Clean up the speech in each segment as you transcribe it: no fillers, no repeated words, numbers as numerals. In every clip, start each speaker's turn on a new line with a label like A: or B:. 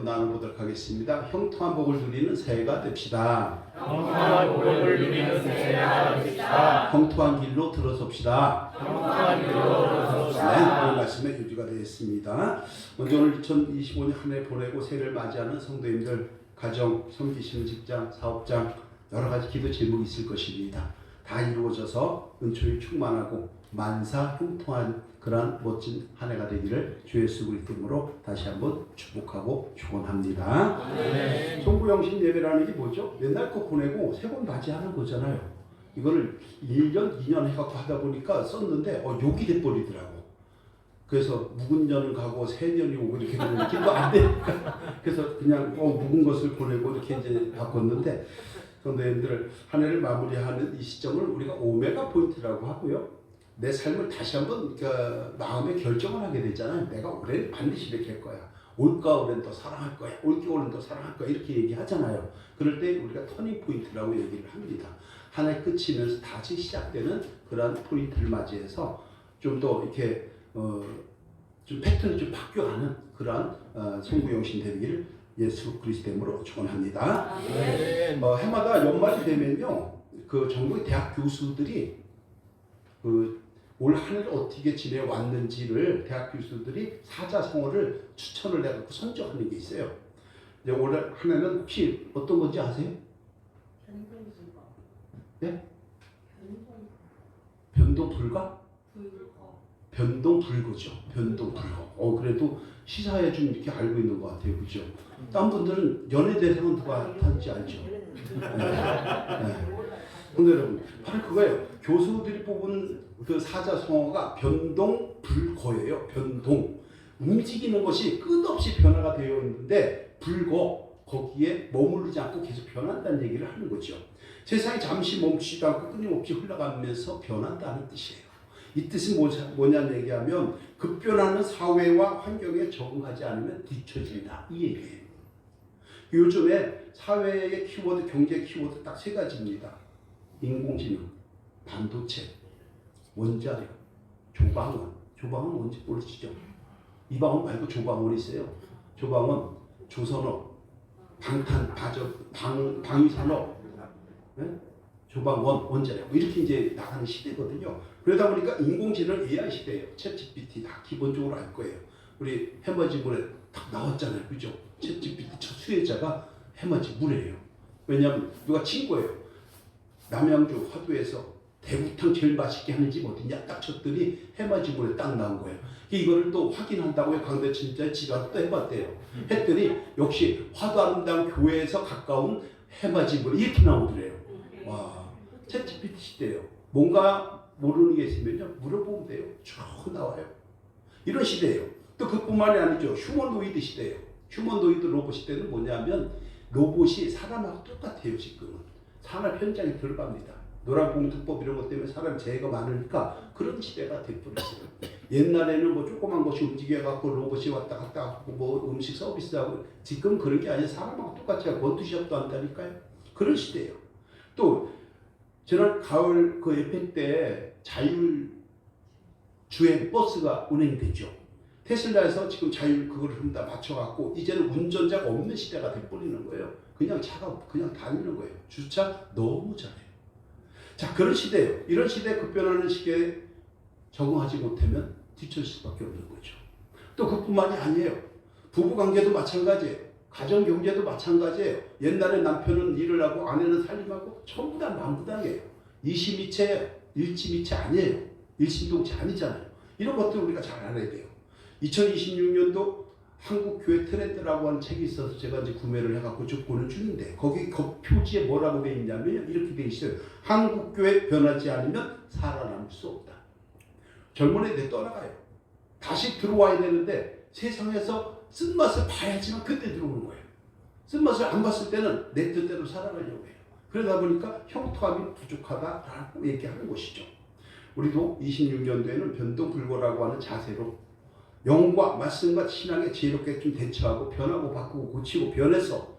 A: 나눠보도록 하겠습니다. 형통한 복을 누리는 새해가 됩시다.
B: 형통한 복을 누리는 새해가 됩시다.
A: 형통한 길로 들어섭시다.
B: 형통한 길로 들어섭시다.
A: 네, 오늘 말씀의 유지가 되겠습니다. 먼저 오늘 2025년 한 해 보내고 새해를 맞이하는 성도님들, 가정, 섬기시는 직장, 사업장 여러 가지 기도 제목이 있을 것입니다. 다 이루어져서 은총이 충만하고 만사 형통한 그러한 멋진 한 해가 되기를 주 예수 그리스도 이름으로 다시 한번 축복하고 축원합니다.
B: 네.
A: 송구영신 예배라는 게 뭐죠? 맨날 거 보내고 세 번 맞이하는 거잖아요. 이거를 1년, 2년 해갖고 하다 보니까 썼는데 욕이 돼버리더라고. 그래서 묵은 년은 가고 새 년이 오고 이렇게 되는 기도 안 되니까 그래서 그냥 묵은 것을 보내고 이렇게 이제 바꿨는데, 성도님들 한 해를 마무리하는 이 시점을 우리가 오메가 포인트라고 하고요. 내 삶을 다시 한번 마음의 결정을 하게 되잖아요. 내가 올해는 반드시 이렇게 할 거야. 올가을엔 더 사랑할 거야. 올겨울은 더 사랑할 거야. 이렇게 얘기하잖아요. 그럴 때 우리가 터닝 포인트라고 얘기를 합니다. 한 해 끝이면서 다시 시작되는 그러한 포인트를 맞이해서 좀 더 이렇게 좀 패턴이 좀 바뀌어가는 그러한 송구영신 되기를 예수 그리스도 이름으로 축원합니다.
B: 네.
A: 해마다 연말이 되면요, 그 전국의 대학 교수들이 올 한 해를 어떻게 지내왔는지를 대학 교수들이 사자성어를 추천을 해갖고 선정하는 게 있어요. 이제 올 한 해는 혹시 어떤 건지 아세요? 네? 변동 불가? 변동 불거죠. 변동 불거. 그래도 시사에 좀 이렇게 알고 있는 것 같아요. 그죠? 딴 분들은 연예대상은 누가 탄지 알죠? 네. 근데 여러분, 바로 그거예요. 교수들이 뽑은 그 사자성어가 변동불거예요. 변동. 움직이는 것이 끝없이 변화가 되어 있는데, 불거, 거기에 머무르지 않고 계속 변한다는 얘기를 하는 거죠. 세상이 잠시 멈추지도 않고 끊임없이 흘러가면서 변한다는 뜻이에요. 이 뜻은 뭐냐는 얘기하면, 급변하는 사회와 환경에 적응하지 않으면 뒤처진다, 이 얘기예요. 요즘에 사회의 키워드, 경제 키워드 딱 세 가지입니다. 인공지능, 반도체, 원자력, 조방원. 조방원 뭔지 모르시죠? 이방원 말고 조방원이 있어요. 조방원, 조선업, 방위산업, 네? 조방원, 원자력, 이렇게 이제 나가는 시대거든요. 그러다 보니까 인공지능 AI 시대예요. 챗GPT 다 기본적으로 알 거예요. 우리 해머지물에 딱 나왔잖아요. 그죠? 챗GPT 첫 수혜자가 해머지물이에요. 왜냐하면 누가 친 거예요. 남양주 화두에서 대구탕 제일 맛있게 하는 집 어디냐 딱 쳤더니 해마지물에 딱 나온 거예요. 이거를 또 확인한다고요. 강대 진짜 지가 또 해봤대요. 했더니 역시 화두 아름다운 교회에서 가까운 해마지물 이렇게 나오더래요. 와, 챗GPT 시대예요. 뭔가 모르는 게 있으면요, 물어보면 돼요. 쭉 나와요. 이런 시대예요. 또 그뿐만이 아니죠. 휴머노이드 시대예요. 휴머노이드 로봇 시대는 뭐냐면, 로봇이 사람하고 똑같아요. 지금은 산업 현장에 들어갑니다. 노란봉투법 이런 것 때문에 사람 재해가 많으니까 그런 시대가 돼버렸어요. 옛날에는 뭐 조그만 것이 움직여갖고 로봇이 왔다 갔다 하고 뭐 음식 서비스하고, 지금 그런 게 아니라 사람하고 똑같이 하고 원투샵도 한다니까요. 그런 시대예요. 또 지난 가을 그 에펙 때 자율 주행 버스가 운행이 됐죠. 테슬라에서 지금 자율 그걸 다 맞춰갖고 이제는 운전자가 없는 시대가 돼버리는 거예요. 그냥 차가 그냥 다니는 거예요. 주차 너무 잘해요. 자, 그런 시대예요. 이런 시대에 급변하는 시기에 적응하지 못하면 뒤처질 수밖에 없는 거죠. 또 그뿐만이 아니에요. 부부관계도 마찬가지예요. 가정경제도 마찬가지예요. 옛날에 남편은 일을 하고 아내는 살림하고 전부 다 남부당이에요. 이심이체예요. 일심이체 아니에요. 일심동체 아니잖아요. 이런 것들 우리가 잘 알아야 돼요. 2026년도 한국교회 트렌드라고 하는 책이 있어서 제가 이제 구매를 해갖고 적고는 중인데, 거기 그 표지에 뭐라고 되어 있냐면 이렇게 되어 있어요. 한국교회 변하지 않으면 살아남을 수 없다. 젊은 애들 떠나가요. 다시 들어와야 되는데 세상에서 쓴맛을 봐야지만 그때 들어오는 거예요. 쓴맛을 안 봤을 때는 내 뜻대로 살아가려고 해요. 그러다 보니까 형통함이 부족하다라고 얘기하는 것이죠. 우리도 26년도에는 변동불거라고 하는 자세로 영과 말씀과 신앙에 지혜롭게 좀 대처하고 변하고 바꾸고 고치고 변해서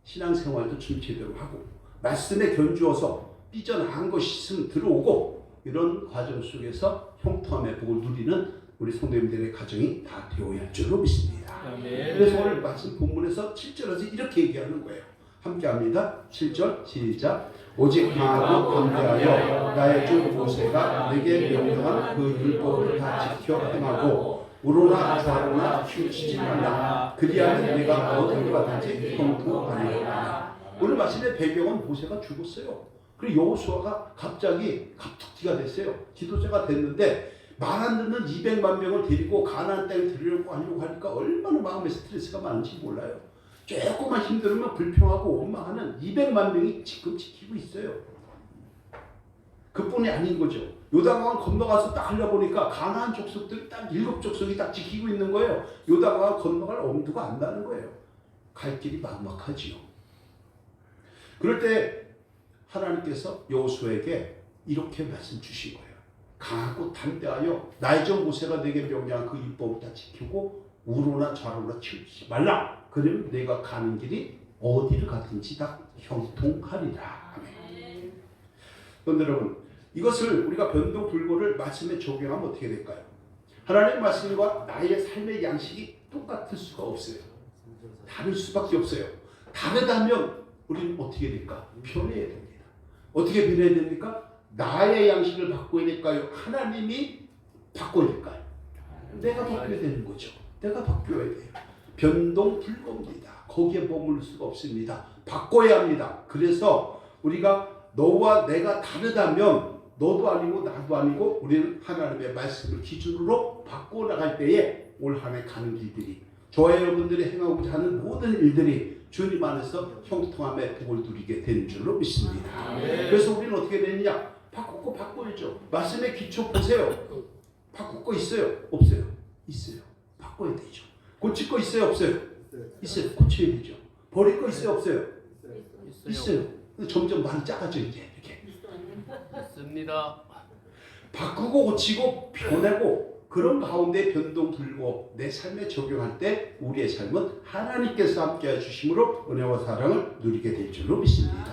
A: 신앙생활도 좀 제대로 하고, 말씀에 견주어서 삐져나간 것이 있으면 들어오고, 이런 과정 속에서 형통함의 복을 누리는 우리 성도님들의 가정이 다 되어야 할 줄로 믿습니다. 그래서 오늘 말씀 본문에서 7절에서 이렇게 얘기하는 거예요. 함께 합니다. 7절 시작. 오직 강하고 담대하여 나의 주 모세가 내게 명령한 그 율법을 다 지켜 행하고 우로나 좌로나 치우치지 말라. 그리하면 내가 어디를 가든지 형통하리라. 오늘 말씀의 배경은 모세가 죽었어요. 그리고 여호수아가 갑자기 갑툭튀가 됐어요. 지도자가 됐는데 말 안 듣는 200만 명을 데리고 가나안 땅에 들으려고 하니까 얼마나 마음에 스트레스가 많은지 몰라요. 조금만 힘들으면 불평하고 원망하는 200만 명이 지금 지키고 있어요. 그뿐이 아닌 거죠. 요단강 건너가서 딱 하려보니까 가나안 족속들이 딱 7족속이 딱 지키고 있는 거예요. 요단강 건너갈 엄두가 안 나는 거예요. 갈 길이 막막하지요. 그럴 때 하나님께서 여호수아에게 이렇게 말씀 주신 거예요. 강하고 담대하여 나의 종 모세가 내게 명령한 그 율법을 다 지키고 우로나 좌로나 치우치지 말라. 그러면 내가 가는 길이 어디를 가든지 다 형통하리라. 아멘. 그런데 여러분, 이것을 우리가 변동불고를 말씀에 적용하면 어떻게 될까요? 하나님의 말씀과 나의 삶의 양식이 똑같을 수가 없어요. 다를 수밖에 없어요. 다르다면 우리는 어떻게 될까? 변해야 됩니다. 어떻게 변해야 됩니까? 나의 양식을 바꿔야 될까요? 하나님이 바꿔야 될까요? 내가 바뀌어야 되는 거죠. 내가 바뀌어야 돼요. 변동불고입니다. 거기에 머물 수가 없습니다. 바꿔야 합니다. 그래서 우리가 너와 내가 다르다면 너도 아니고 나도 아니고 우리는 하나님의 말씀을 기준으로 바꿔나갈 때에 올 한 해 가는 길들이 저와 여러분들이 행하고자 하는 모든 일들이 주님 안에서 형통함의 복을 누리게 되는 줄로 믿습니다. 그래서 우리는 어떻게 되느냐? 바꾸고 바꿔야죠. 말씀의 기초 보세요. 바꿀 거 있어요? 없어요? 있어요. 바꿔야 되죠. 고칠 거 있어요? 없어요? 있어요. 고쳐야 되죠. 버릴 거 있어요? 없어요? 있어요. 근데 점점 많이 작아져 이제 이렇게.
B: 있습니다.
A: 바꾸고 고치고 변하고 그런 가운데 변동불고 내 삶에 적용할 때 우리의 삶은 하나님께서 함께해 주심으로 은혜와 사랑을 누리게 될 줄로 믿습니다.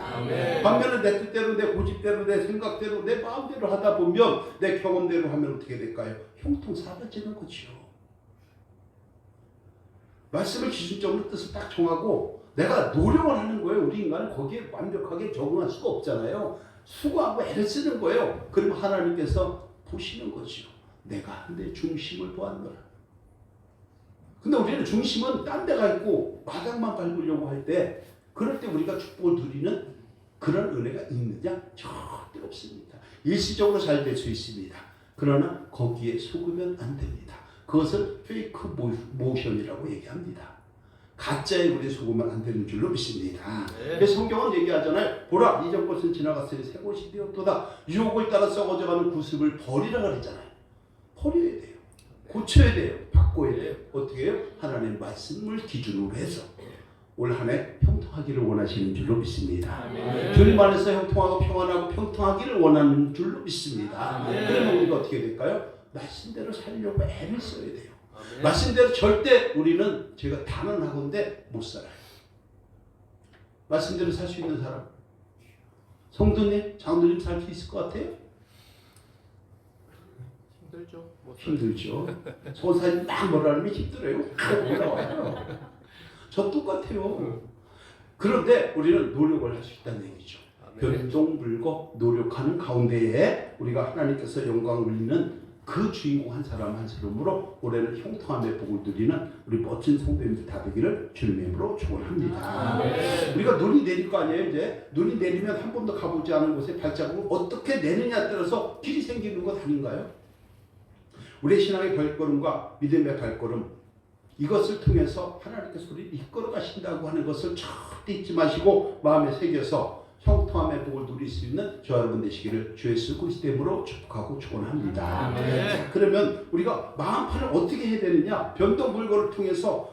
A: 반면에 내 뜻대로 내 고집대로 내 생각대로 내 마음대로 하다 보면 내 경험대로 하면 어떻게 될까요? 형통 사라지는 거죠. 말씀을 기준적으로 뜻을 딱 정하고 내가 노력을 하는 거예요. 우리 인간은 거기에 완벽하게 적응할 수가 없잖아요. 수고하고 애를 쓰는 거예요. 그러면 하나님께서 보시는 거죠. 내가 내 중심을 보았노라. 근데 우리는 중심은 딴 데가 있고 마당만 밟으려고 할 때 그럴 때 우리가 축복을 누리는 그런 은혜가 있느냐? 절대 없습니다. 일시적으로 잘 될 수 있습니다. 그러나 거기에 속으면 안 됩니다. 그것을 페이크 모션이라고 얘기합니다. 가짜에 우리 속으면 안 되는 줄로 믿습니다. 그래서 성경은 얘기하잖아요. 보라, 이전 것은 지나갔으니 새 것이 되었도다. 유혹을 따라 썩어져가는 구습을 버리라 그랬잖아요. 버려야 돼요. 고쳐야 돼요. 바꿔야 돼요. 어떻게 해요? 하나님의 말씀을 기준으로 해서 올 한 해 형통하기를 원하시는 줄로 믿습니다. 주님 안에서 형통하고 평안하고 평통하기를 원하는 줄로 믿습니다. 그러면 우리가 어떻게 될까요? 말씀대로 살려고 애를 써야 돼요. 말씀대로 절대 우리는 제가 단언하건대 못 살아요. 말씀대로 살 수 있는 사람? 성도님, 장로님 살 수 있을 것 같아요? 힘들죠. 선사님 막 뭐라 하면 힘들어요. 올라와요. 저 똑같아요. 그런데 우리는 노력을 할 수 있다는 얘기죠. 변동불고 노력하는 가운데에 우리가 하나님께서 영광을 올리는 그 주인공 한 사람 한 사람으로 올해는 형통함의 복을 누리는 우리 멋진 성도님들 다 되기를 주님의 이름으로 축원합니다. 우리가 눈이 내릴 거 아니에요. 이제 눈이 내리면 한 번도 가보지 않은 곳에 발자국을 어떻게 내느냐에 따라서 길이 생기는 것 아닌가요? 우리의 신앙의 발걸음과 믿음의 발걸음, 이것을 통해서 하나님께서 우리를 이끌어 가신다고 하는 것을 절대 잊지 마시고 마음에 새겨서 형통함의 복을 누릴 수 있는 저 여러분 되시기를 주의 예수 그리스도 이름으로 축복하고 축원합니다. 자, 그러면 우리가 마음판을 어떻게 해야 되느냐? 변동불고를 통해서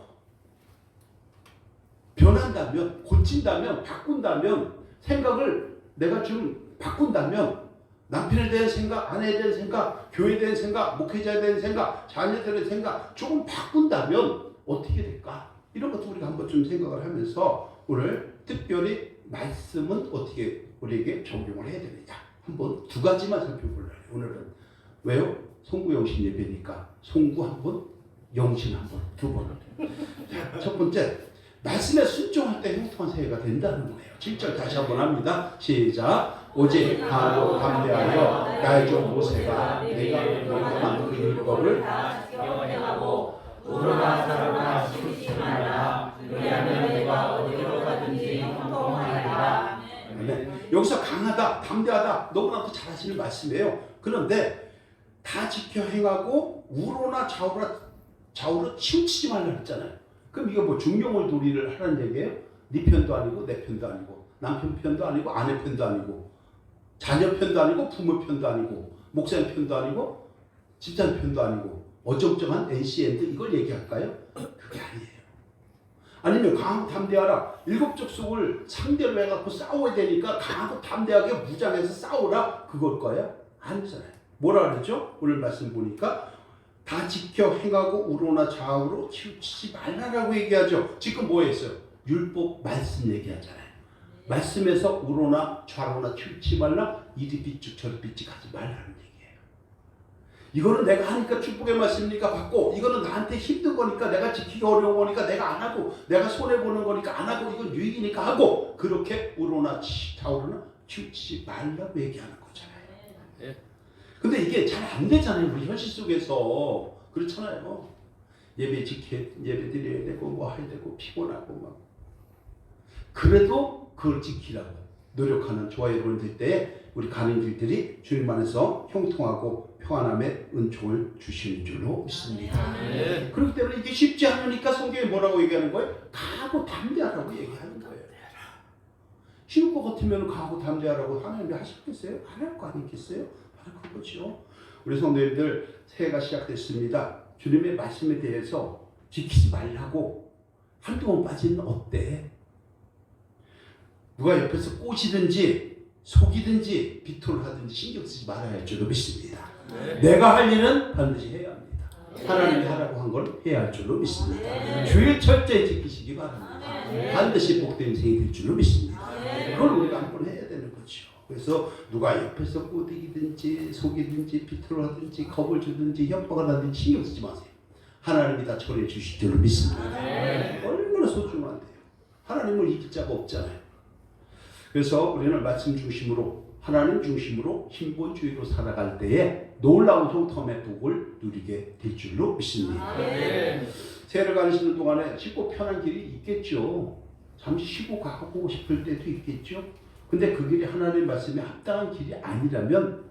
A: 변한다면, 고친다면, 바꾼다면, 생각을 내가 좀 바꾼다면 남편에 대한 생각, 아내에 대한 생각, 교회에 대한 생각, 목회자에 대한 생각, 자녀들에 대한 생각 조금 바꾼다면 어떻게 될까? 이런 것도 우리가 한번 좀 생각을 하면서 오늘 특별히 말씀은 어떻게 우리에게 적용을 해야 되느냐. 한번 두 가지만 살펴보려고 해요. 오늘은. 왜요? 송구영신 예배니까 송구 한번 영신 한 번, 두 번. 첫 번째, 말씀에 순종할 때 형통한 새해가 된다는 거예요. 7절 다시 한번 합니다. 시작. 오직 강하고 담대하여 나의 종 모세가 내가 명령한 그 율법을
B: 다 지켜 행하고 우러나 좌로나 치우치지 말라. 그리하면 내가 어디로 가든지 형통하리라.
A: 네. 여기서 강하다, 담대하다 너무나도 잘하시는 말씀이에요. 그런데 다 지켜 행하고 우로나 좌우로 치우치지 말라 했잖아요. 그럼 이거 뭐 중용을 도리를 하라는 얘기예요? 네 편도 아니고 내 편도 아니고 남편 편도 아니고 아내 편도 아니고 자녀 편도 아니고 부모 편도 아니고 목사님 편도 아니고 집사님 편도 아니고 어정쩡한 NCND 이걸 얘기할까요? 그게 아니에요. 아니면 강하고 담대하라. 일곱 족속을 상대로 해갖고 싸워야 되니까 강하고 담대하게 무장해서 싸우라 그걸까요? 아니잖아요. 뭐라 그랬죠? 오늘 말씀 보니까 다 지켜 행하고 우로나 좌우로 치우치지 말라라고 얘기하죠. 지금 뭐 했어요? 율법 말씀 얘기하잖아요. 말씀에서 우로나 좌로나 치우치지 말라. 이리 삐쭉 저리 삐쭉 하지 말라는 얘기예요. 이거는 내가 하니까 축복의 말씀이니까 받고, 이거는 나한테 힘든 거니까 내가 지키기 어려운 거니까 내가 안 하고, 내가 손해보는 거니까 안 하고, 이건 유익이니까 하고, 그렇게 우로나 좌우로나 치우치지 말라고 얘기하는 거잖아요.
B: 네.
A: 근데 이게 잘 안 되잖아요. 우리 현실 속에서. 그렇잖아요. 예배 드려야 되고 뭐 해야 되고 피곤하고 막. 그래도 그걸 지키라고 노력하는 저와 여러분들 때 우리 가는 길들이 주님 안에서 형통하고 평안함의 은총을 주시는 줄로 믿습니다.
B: 네.
A: 그렇기 때문에 이게 쉽지 않으니까 성경에 뭐라고 얘기하는 거예요? 강하고 담대하라고 얘기하는 거예요. 쉬울 것 같으면 강하고 담대하라고 하나님이 하셨겠어요? 안 할 거 아니겠어요? 바로 그거죠. 우리 성도님들 새해가 시작됐습니다. 주님의 말씀에 대해서 지키지 말라고 한두 번 빠지는 어때? 누가 옆에서 꼬시든지 속이든지 비토를 하든지 신경 쓰지 말아야 할 줄로 믿습니다.
B: 네.
A: 내가 할 일은 반드시 해야 합니다. 하나님이 하라고 한 걸 해야 할 줄로 믿습니다. 주일 철저히 지키시기 바랍니다. 반드시 복된 인생이 될 줄로 믿습니다. 그걸 우리가 한번 해야 되는 거죠. 그래서 누가 옆에서 꼬드기든지 속이든지 비토를 하든지 겁을 주든지 협박을 하든지 신경 쓰지 마세요. 하나님이 다 처리해 주실 줄로 믿습니다. 얼마나 소중한데요. 하나님을 이길 자가 없잖아요. 그래서 우리는 말씀 중심으로 하나님 중심으로 힘본주의로 살아갈 때에 놀라운 형통의 복을 누리게 될 줄로 믿습니다. 새해를 가시는 동안에 쉽고 편한 길이 있겠죠. 잠시 쉬고 가고 싶을 때도 있겠죠. 근데 그 길이 하나님의 말씀에 합당한 길이 아니라면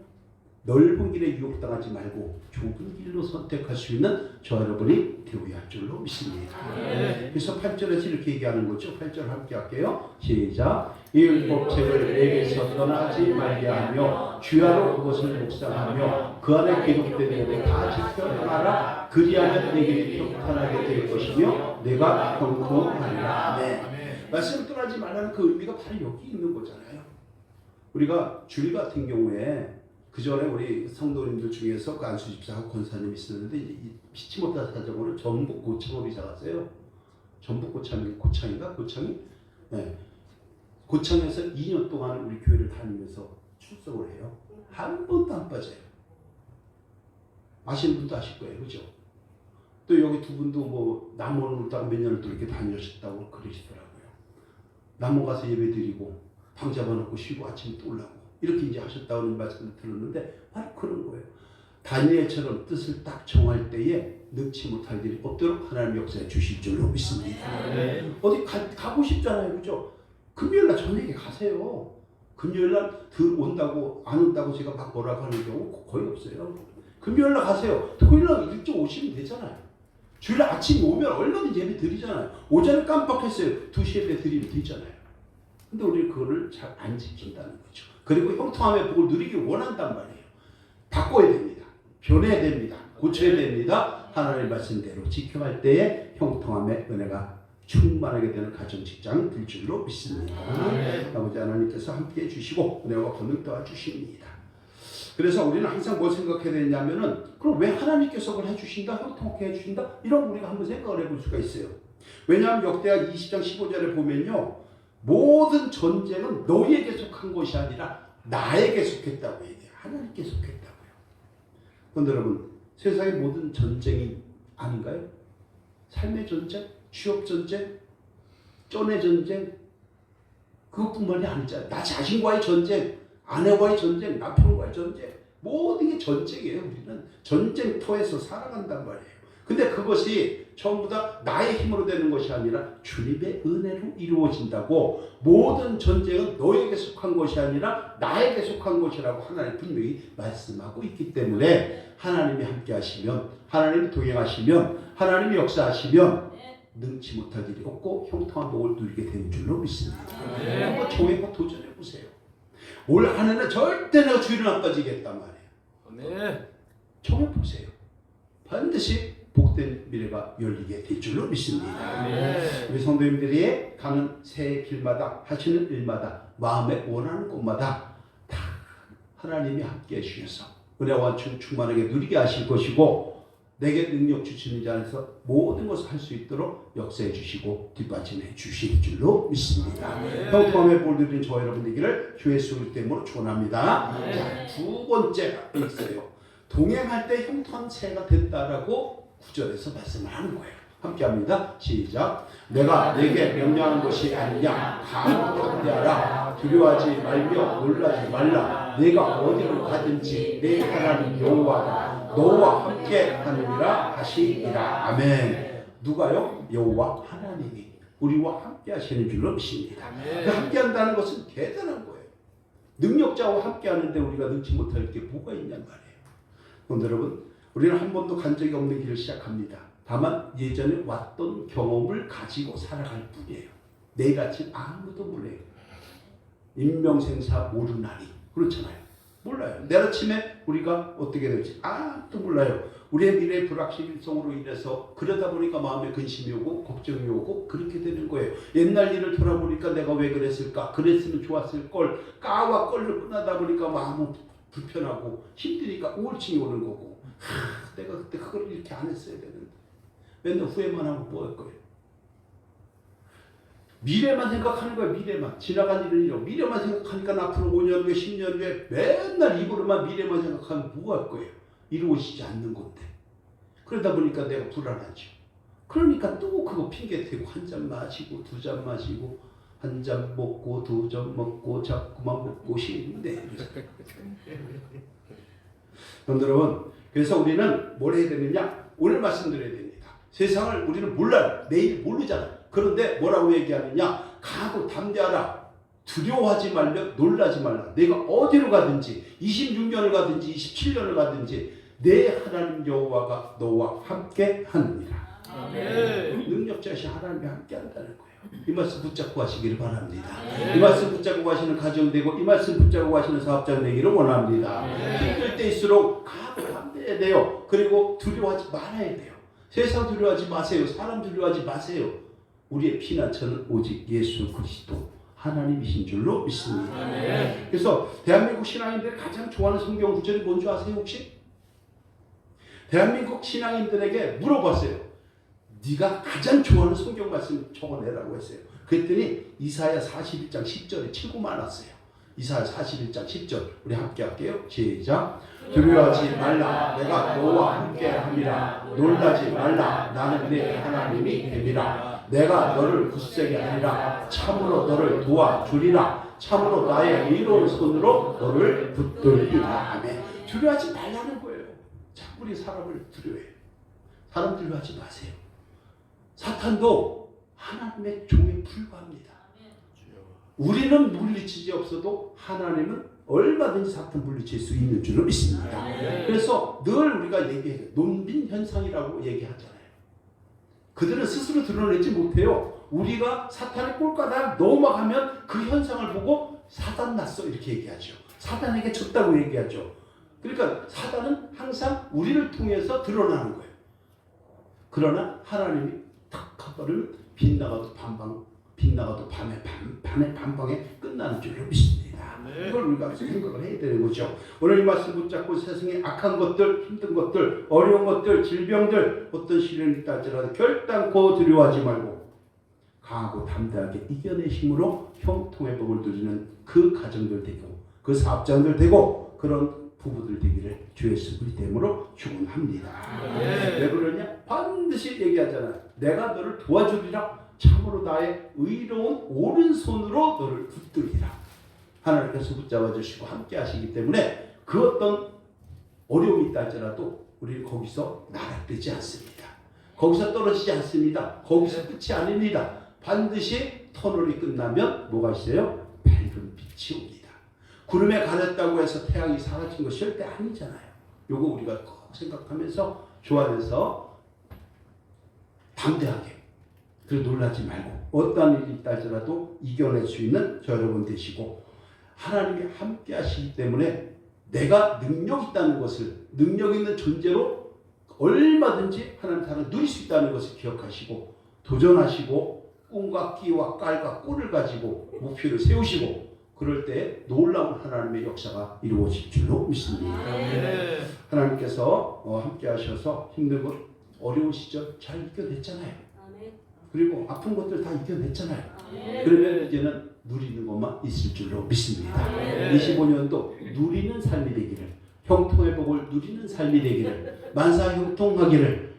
A: 넓은 길에 유혹당하지 말고 좁은 길로 선택할 수 있는 저 여러분이 되어야 할 줄로 믿습니다. 그래서 8절에서 이렇게 얘기하는 거죠. 8절 함께 할게요. 시작. 이 율법책을 내게서 떠나지 말게 하며 주야로 그것을 묵상하며 그 안에 기록된 것을 다 지켜 행하라. 그리하면 내게 평탄하게 될 것이며 내가 형통하리라. 네. 말씀을 떠나지 말라는 그 의미가 바로 여기 있는 거잖아요. 우리가 주일 같은 경우에 그 전에 우리 성도님들 중에서 그 안수 집사하고 권사님이 있었는데 이 피치 못할 사정으로 전북 고창으로 이사 갔어요. 전북 고창인가? 고창이? 네. 고창에서 2년 동안 우리 교회를 다니면서 출석을 해요. 한 번도 안 빠져요. 아시는 분도 아실 거예요. 그죠? 또 여기 두 분도 뭐 남원을 울다가 몇 년을 또 이렇게 다니셨다고 그러시더라고요. 남원 가서 예배 드리고 방 잡아놓고 쉬고 아침에 또 올라오고 이렇게 이제 하셨다는 말씀을 들었는데 바로 그런 거예요. 다니엘처럼 뜻을 딱 정할 때에 넣지 못할 일이 없도록 하나님 역사에 주실 줄로 믿습니다.
B: 네.
A: 어디 가고 싶잖아요. 그죠? 금요일날 저녁에 가세요. 금요일날 온다고 안 온다고 제가 막 뭐라고 하는 경우 거의 없어요. 금요일날 가세요. 토요일날 일찍 오시면 되잖아요. 주일날 아침에 오면 얼마든지 예배 드리잖아요. 오전에 깜빡했어요. 2시에 예배 드리면 되잖아요. 근데 우리는 그거를 잘 안 지킨다는 거죠. 그리고 형통함의 복을 누리길 원한단 말이에요. 바꿔야 됩니다. 변해야 됩니다. 고쳐야 됩니다. 하나님의 말씀대로 지켜갈 때에 형통함의 은혜가 충만하게 되는 가정 직장 될 줄로 믿습니다. 아버지 하나님께서 함께해 주시고 은혜와 권능 도와주십니다. 그래서 우리는 항상 뭘 생각해야 되냐면은 그럼 왜 하나님께서 그걸 해주신다, 형통하게 해주신다, 이런 우리가 한번 생각을 해볼 수가 있어요. 왜냐하면 역대하 20장 15절에 보면요, 모든 전쟁은 너희에게 속한 것이 아니라 나에게 속했다고 얘기해요. 하나님께 속했다고요. 그런데 여러분, 세상의 모든 전쟁이 아닌가요? 삶의 전쟁, 취업 전쟁, 쩐의 전쟁, 그것뿐만이 아니잖아요. 나 자신과의 전쟁, 아내와의 전쟁, 남편과의 전쟁, 모든 게 전쟁이에요. 우리는 전쟁터에서 살아간단 말이에요. 근데 그것이 전부 다 나의 힘으로 되는 것이 아니라 주님의 은혜로 이루어진다고. 모든 전쟁은 너에게 속한 것이 아니라 나에게 속한 것이라고 하나님 분명히 말씀하고 있기 때문에 하나님이 함께 하시면, 하나님이 동행하시면, 하나님이 역사하시면 능치 못할 일이 없고 형통한 복을 누리게 되는 줄로 믿습니다. 한번 정해고 도전해 보세요. 올 한 해는 절대 내가 주일은 안 빠지겠단 말이에요. 정해 보세요. 반드시 복된 미래가 열리게 될 줄로 믿습니다. 우리 성도님들이 가는 새 길마다 하시는 일마다 마음에 원하는 곳마다 다 하나님이 함께 해주셔서 은혜와 충만하게 누리게 하실 것이고, 내게 능력 주시는 자 안에서 모든 것을 할 수 있도록 역사해 주시고 뒷받침해 주실 줄로 믿습니다. 형통함의 볼 드린 저와 여러분 되기를 주 예수 그리스도 이름으로 축원합니다. 자, 두 번째가 있어요. 동행할 때 형통한 새가 된다라고 9절에서 말씀을 하는 거예요. 함께 합니다. 시작. 내가 내게 명령한 것이 아니냐. 강하고 담대하라. 두려워하지 말며 놀라지 말라. 내가 어디로 가든지 내 하나님 여호와가 너와 함께 하느니라 하시니라. 아멘. 누가요? 여호와 하나님이 우리와 함께 하시는 줄로 믿습니다. 그 함께 한다는 것은 대단한 거예요. 능력자와 함께 하는데 우리가 능치 못할 게 뭐가 있냔 말이에요. 그런데 여러분, 우리는 한 번도 간 적이 없는 길을 시작합니다. 다만 예전에 왔던 경험을 가지고 살아갈 뿐이에일 내일 아침 아무도 몰라요. 인명생사 모르나니. 그렇잖아요. 몰라요. 내일 아침에 우리가 어떻게 될지 아무도 몰라요. 우리의 미래 불확실성으로 인해서 그러다 보니까 마음에 근심이 오고 걱정이 오고 그렇게 되는 거예요. 옛날 일을 돌아보니까 내가 왜 그랬을까? 그랬으면 좋았을 걸. 까와 껄로 끝나다 보니까 마음은 불편하고 힘드니까 우울증이 오는 거고, 내가 그때 그걸 이렇게 안 했어야 되는데 맨날 후회만 하고 뭐 할 거예요? 미래만 생각하는 거예요. 미래만. 지나간 일은 이런 미래만 생각하니까 앞으로 5년 후에 10년 후에 맨날 입으로만 미래만 생각하면 뭐 할 거예요? 이루어지지 않는 건데. 그러다 보니까 내가 불안하죠. 그러니까 또 그거 핑계 대고 한 잔 마시고 두 잔 마시고 한 잔 먹고 두 잔 먹고 자꾸만 먹고 쉬는데. 여러분, 그래서 우리는 뭘 해야 되느냐? 오늘 말씀드려야 됩니다. 세상을 우리는 몰라요. 내일 모르잖아요. 그런데 뭐라고 얘기하느냐? 강하고 담대하라. 두려워하지 말며 놀라지 말라. 내가 어디로 가든지 26년을 가든지 27년을 가든지 내 하나님 여호와가 너와 함께 하느니라. 능력자신 하나님이 함께 한다는 거예요. 이 말씀 붙잡고 가시기를 바랍니다. 이 말씀 붙잡고 가시는 가정 되고 이 말씀 붙잡고 가시는 사업장 되기를 원합니다. 힘들 때일수록 강하고 담대해야 돼요. 그리고 두려워하지 말아야 돼요. 세상 두려워하지 마세요. 사람 두려워하지 마세요. 우리의 피난처는 오직 예수 그리스도 하나님이신 줄로 믿습니다. 그래서 대한민국 신앙인들이 가장 좋아하는 성경 구절이 뭔지 아세요 혹시? 대한민국 신앙인들에게 물어봤어요. 네가 가장 좋아하는 성경 말씀 적어내라고 했어요. 그랬더니 이사야 41장 10절에 치고 말았어요. 이사야 41장 10절 우리 함께 할게요. 시작. 두려워하지 말라. 내가 너와 함께 함이라. 놀라지 말라. 나는 네 하나님이 됨이라. 내가 너를 굳세게 하리라. 참으로 너를 도와주리라. 참으로 나의 의로운 손으로 너를 붙들리라. 아멘. 두려워하지 말라는 거예요. 자꾸 우리 사람을 두려워해요. 사람 두려워하지 마세요. 사탄도 하나님의 종에 불과합니다. 우리는 물리치지 없어도 하나님은 얼마든지 사탄 물리칠 수 있는 줄로 믿습니다. 그래서 늘 우리가 얘기해요. 논빈 현상이라고 얘기하잖아요. 그들은 스스로 드러내지 못해요. 우리가 사탄의 꼴가닥 넘어가면 그 현상을 보고 사단 났어 이렇게 얘기하죠. 사단에게 졌다고 얘기하죠. 그러니까 사단은 항상 우리를 통해서 드러나는 거예요. 그러나 하나님이 탁 하버리면 빗나가도 밤에 반방에 끝나는 줄로 믿습니다. 이걸 우리가 생각을 해야 되는 거죠. 오늘 이 말씀 붙잡고 세상의 악한 것들, 힘든 것들, 어려운 것들, 질병들, 어떤 시련이 있다 할지라도 결단코 두려워하지 말고 강하고 담대하게 이겨내심으로 형통의 복을 누리는 그 가정들 되고 그 사업장들 되고 그런 부부들 되기를 주 예수 그리스도 이름으로 축원합니다.
B: 네.
A: 왜 그러냐? 반드시 얘기하잖아요. 내가 너를 도와주리라. 참으로 나의 의로운 오른손으로 너를 붙들리라. 하나님께서 붙잡아 주시고 함께 하시기 때문에 그 어떤 어려움이 있다 할지라도 우리는 거기서 나락되지 않습니다. 거기서 떨어지지 않습니다. 거기서 끝이 아닙니다. 반드시 터널이 끝나면 뭐가 있어요? 밝은 빛이 옵니다. 구름에 가렸다고 해서 태양이 사라진 것이 절대 아니잖아요. 요거 우리가 꼭 생각하면서 조안해서 담대하게, 그리고 놀라지 말고 어떠한 일이 있다 할지라도 이겨낼 수 있는 저 여러분 되시고, 하나님이 함께 하시기 때문에 내가 능력 있다는 것을, 능력 있는 존재로 얼마든지 하나님 사랑 누릴 수 있다는 것을 기억하시고 도전하시고 꿈과 끼와 깔과 꿀을 가지고 목표를 세우시고, 그럴 때 놀라운 하나님의 역사가 이루어질 줄로 믿습니다. 하나님께서 함께 하셔서 힘든 것, 어려운 시절 잘 이겨냈잖아요. 그리고 아픈 것들 다 이겨냈잖아요. 그러면 이제는 누리는 것만 있을 줄로 믿습니다. 25년도 누리는 삶이 되기를, 형통의 복을 누리는 삶이 되기를, 만사 형통하기를,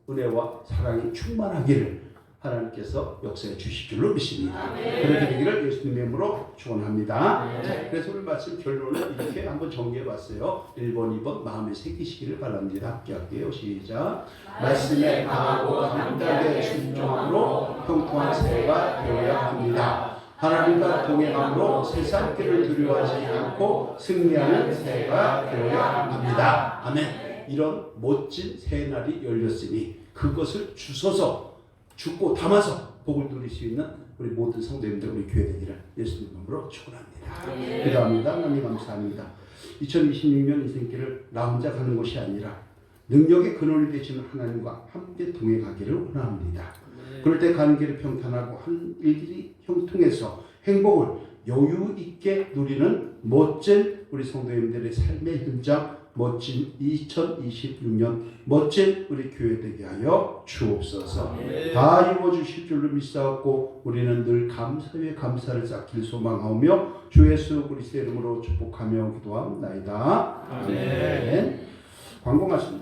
A: 은혜와 사랑이 충만하기를 하나님께서 역사해 주실 줄로 믿습니다. 그렇게 되기를 예수님의 이름으로 축원합니다. 자, 그래서 오늘 말씀 결론을 이렇게 한번 정리해 봤어요. 1번, 2번 마음에 새기시기를 바랍니다. 함께 할게요. 시작. 말씀에 강하고 담대하게 순종함으로 형통한 새해가 되어야 합니다. 하나님과 동행함으로 세상 길을 두려워하지 않고 승리하는 새해가 되어야 합니다. 아멘. 이런 멋진 새해 날이 열렸으니 그것을 주소서, 죽고 담아서 복을 누릴 수 있는 우리 모든 성도님들, 우리 교회 되기를 예수님 이름으로 축원합니다. 기도합니다. 하나님 감사합니다. 2026년 인생길을 나 혼자 가는 것이 아니라 능력의 근원이 되시는 하나님과 함께 동행하기를 원합니다. 그럴 때 가는 길이 평탄하고 한 일들이 형통해서 행복을 여유 있게 누리는 멋진 우리 성도님들의 삶의 현장, 멋진 2026년 멋진 우리 교회 되게 하여 주옵소서. 다 이루어주실 줄로 믿사옵고 우리는 늘 감사 위에 감사를 쌓길 소망하며 주 예수 그리스도의 이름으로 축복하며 기도합나이다. 아멘. 광고 말씀.